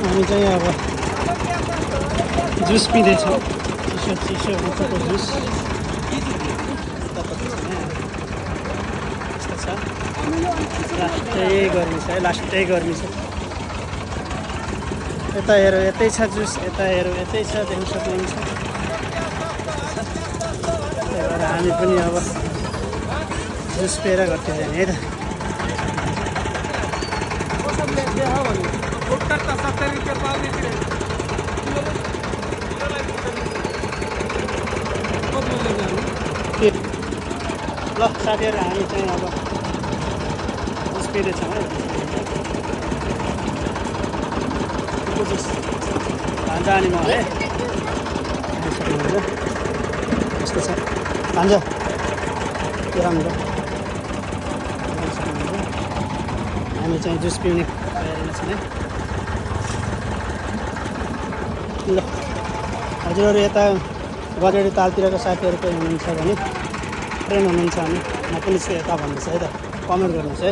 हामी चाहिँ अब जुस पिँदैछौँ चिसो चिसो उठोको जुस यस्तो छ लास्टै गर्मी छ है लास्टै गर्मी छ यता हेरौँ यतै छ जुस यता हेरौँ यतै छ देख्न सक्नुहुन्छ त्यही भएर हामी पनि अब जुस पिएर घट्टी जाने है त ल साथीहरू हामी चाहिँ अब जुस पिँदैछौँ है जुस भान्जा अनि म है यस्तो छ भान्जा के राम्रो हामी चाहिँ जुस पिउने तयारीमा छौँ है ल हजुरहरू यता गडेडी तालतिरको साथीहरू कोही हुनुहुन्छ भने फ्रेन्ड हुनुहुन्छ भने म पनि छु यता भन्नुहोस् है त कमेन्ट गर्नुहोस् है